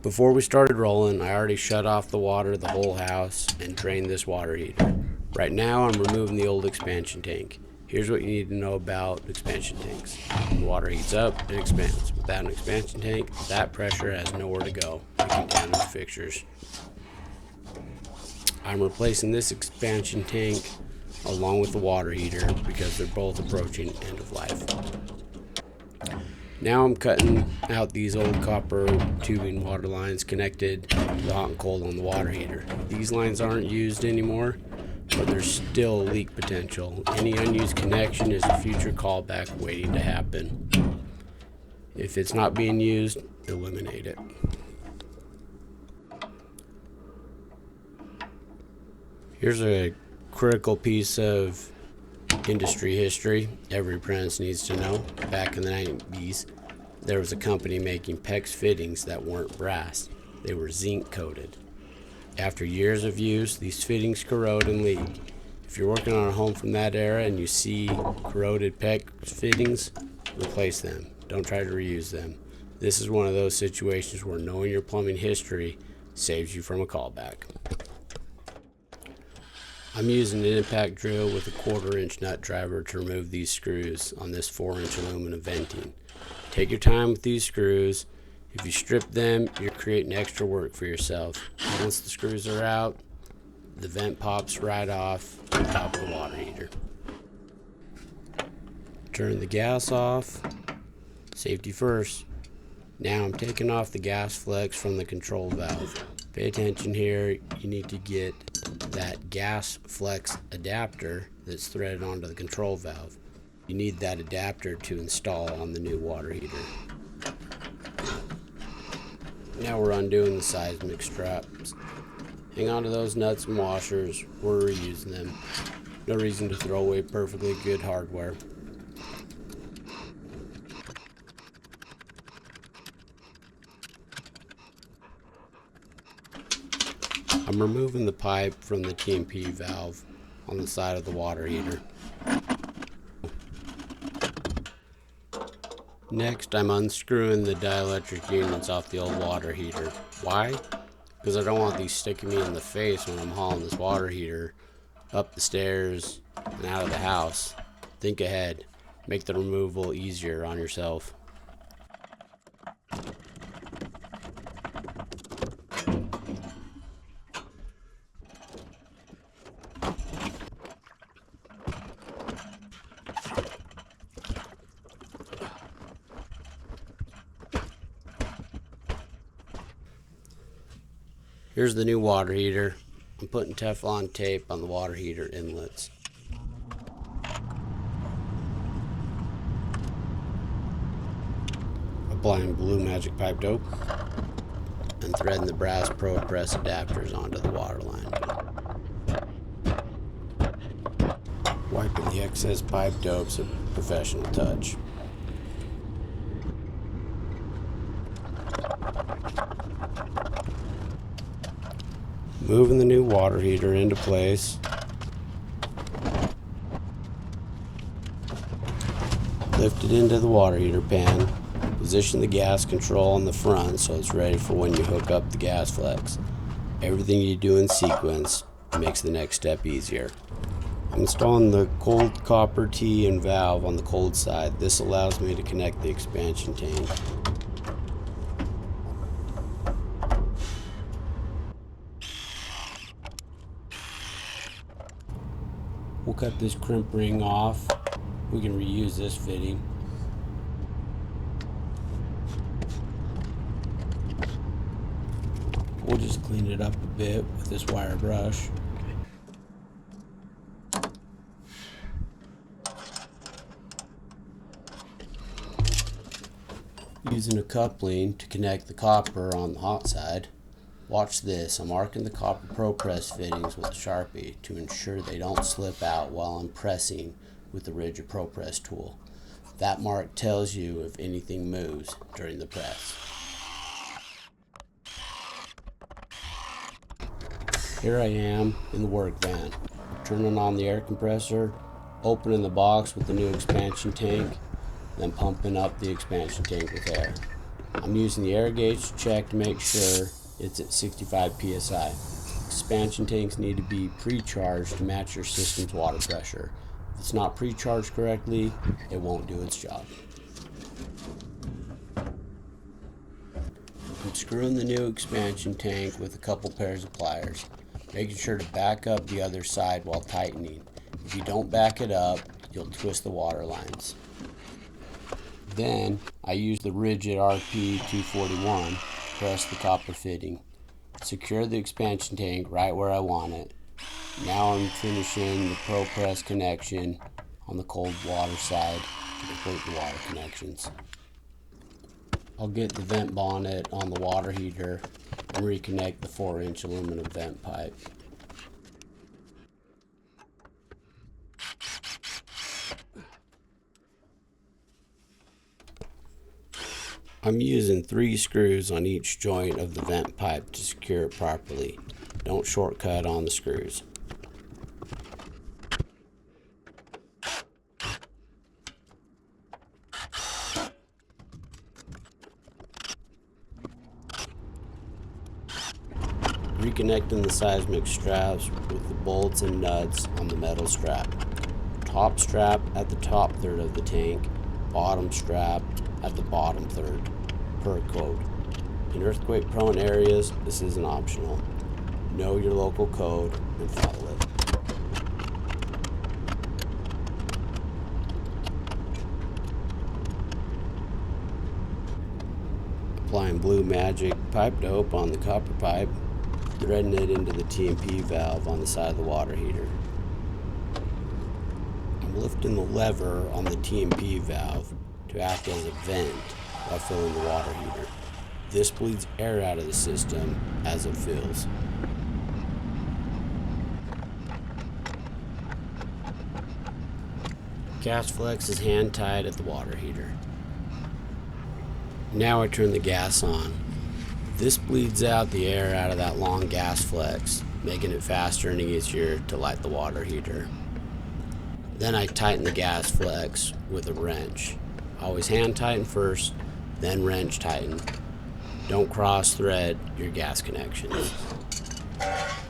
Before we started rolling, I already shut off the water of the whole house and drained this water heater. Right now I'm removing the old expansion tank. Here's what you need to know about expansion tanks. The water heats up, it expands. Without an expansion tank, that pressure has nowhere to go. It can damage fixtures. I'm replacing this expansion tank along with the water heater because they're both approaching end of life. Now I'm cutting out these old copper tubing water lines connected to the hot and cold on the water heater. These lines aren't used anymore, but there's still leak potential. Any unused connection is a future callback waiting to happen. If it's not being used, eliminate it. Here's a critical piece of industry history every apprentice needs to know. Back in the 90s, there was a company making PEX fittings that weren't brass. They were zinc coated. After years of use, these fittings corrode and leak. If you're working on a home from that era and you see corroded PEX fittings, replace them. Don't try to reuse them. This is one of those situations where knowing your plumbing history saves you from a callback. I'm using an impact drill with a 1/4 inch nut driver to remove these screws on this 4-inch aluminum venting. Take your time with these screws. If you strip them, you're creating extra work for yourself. Once the screws are out, the vent pops right off the top of the water heater. Turn the gas off. Safety first. Now I'm taking off the gas flex from the control valve. Pay attention here. You need to get that gas flex adapter that's threaded onto the control valve. You need that adapter to install on the new water heater. Now we're undoing the Seismic straps. Hang on to those nuts and washers. We're reusing them. No reason to throw away perfectly good hardware. I'm removing the pipe from the TMP valve on the side of the water heater. Next, I'm unscrewing the dielectric units off the old water heater. Why? Because I don't want these sticking me in the face when I'm hauling this water heater up the stairs and out of the house. Think ahead. Make the removal easier on yourself. Here's the new water heater. I'm putting Teflon tape on the water heater inlets. Applying blue magic pipe dope and threading the brass ProPress adapters onto the water line. Wiping the excess pipe dope's a professional touch. Moving the new water heater into place. Lift it into the water heater pan. Position the gas control on the front so it's ready for when you hook up the gas flex. Everything you do in sequence makes the next step easier. I'm installing the cold copper T and valve on the cold side. This allows me to connect the expansion tank. We'll cut this crimp ring off. We can reuse this fitting. We'll just clean it up a bit with this wire brush. Using a coupling to connect the copper on the hot side. Watch this, I'm marking the copper ProPress fittings with a Sharpie to ensure they don't slip out while I'm pressing with the rigid ProPress tool. That mark tells you if anything moves during the press. Here I am in the work van, turning on the air compressor, opening the box with the new expansion tank, then pumping up the expansion tank with air. I'm using the air gauge to check to make sure it's at 65 psi. Expansion tanks need to be pre-charged to match your system's water pressure. If it's not pre-charged correctly, it won't do its job. I'm screwing the new expansion tank with a couple pairs of pliers, making sure to back up the other side while tightening. If you don't back it up, you'll twist the water lines. Then I use the rigid RP241 to press the copper fitting. Secure the expansion tank right where I want it. Now I'm finishing the ProPress connection on the cold water side to complete the water connections. I'll get the vent bonnet on the water heater and reconnect the 4-inch aluminum vent pipe. I'm using 3 screws on each joint of the vent pipe to secure it properly. Don't shortcut on the screws. Reconnecting the Seismic straps with the bolts and nuts on the metal strap. Top strap at the top third of the tank, bottom strap at the bottom third, per quote. In earthquake-prone areas, this isn't optional. Know your local code and follow it. Applying Blue Magic pipe dope on the copper pipe, threading it into the T&P valve on the side of the water heater. I'm lifting the lever on the T&P valve to act as a vent while filling the water heater. This bleeds air out of the system as it fills. Gas flex is hand tied at the water heater. Now I turn the gas on. This bleeds out the air out of that long gas flex, making it faster and easier to light the water heater. Then I tighten the gas flex with a wrench. Always hand tighten first, then wrench tighten. Don't cross thread your gas connections.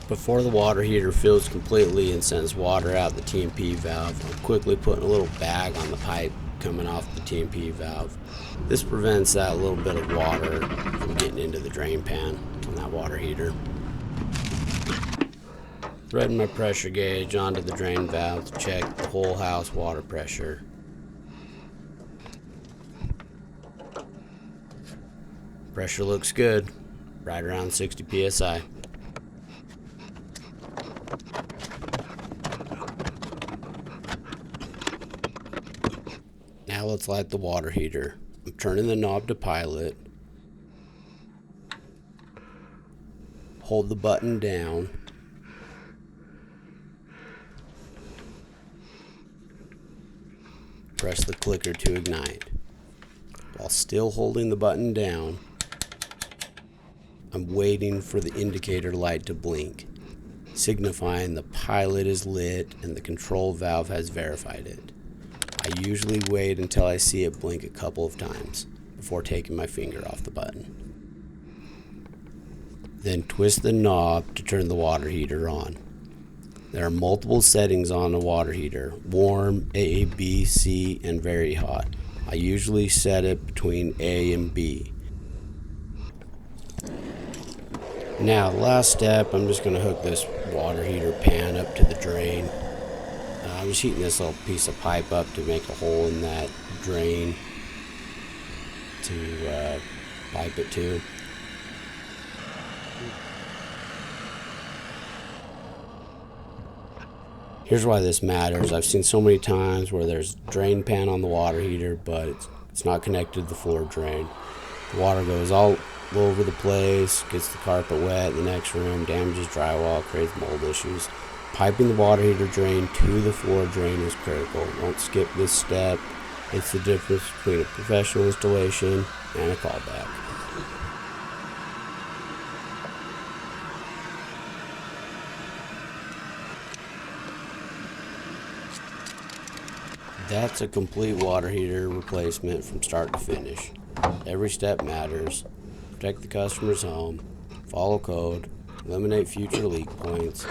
Before the water heater fills completely and sends water out the T&P valve, I'm quickly putting a little bag on the pipe coming off the T&P valve. This prevents that little bit of water from getting into the drain pan on that water heater. Threading my pressure gauge onto the drain valve to check the whole house water pressure. Pressure looks good, right around 60 psi. Now let's light the water heater. I'm turning the knob to pilot. Hold the button down. Press the clicker to ignite. While still holding the button down, I'm waiting for the indicator light to blink, signifying the pilot is lit and the control valve has verified it. I usually wait until I see it blink a couple of times before taking my finger off the button. Then twist the knob to turn the water heater on. There are multiple settings on the water heater: warm, A, B, C, and very hot. I usually set it between A and B. Now, last step, I'm just going to hook this water heater pan up to the drain. I'm just heating this little piece of pipe up to make a hole in that drain to pipe it to. Here's why this matters. I've seen so many times where there's drain pan on the water heater, but it's not connected to the floor drain. The water goes all over the place, gets the carpet wet in the next room, damages drywall, creates mold issues. Piping the water heater drain to the floor drain is critical. Don't skip this step. It's the difference between a professional installation and a callback. That's a complete water heater replacement from start to finish. Every step matters. Protect the customer's home, follow code, eliminate future leak points,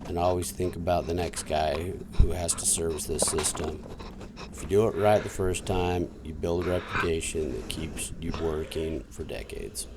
and always think about the next guy who has to service this system. If you do it right the first time, you build a reputation that keeps you working for decades.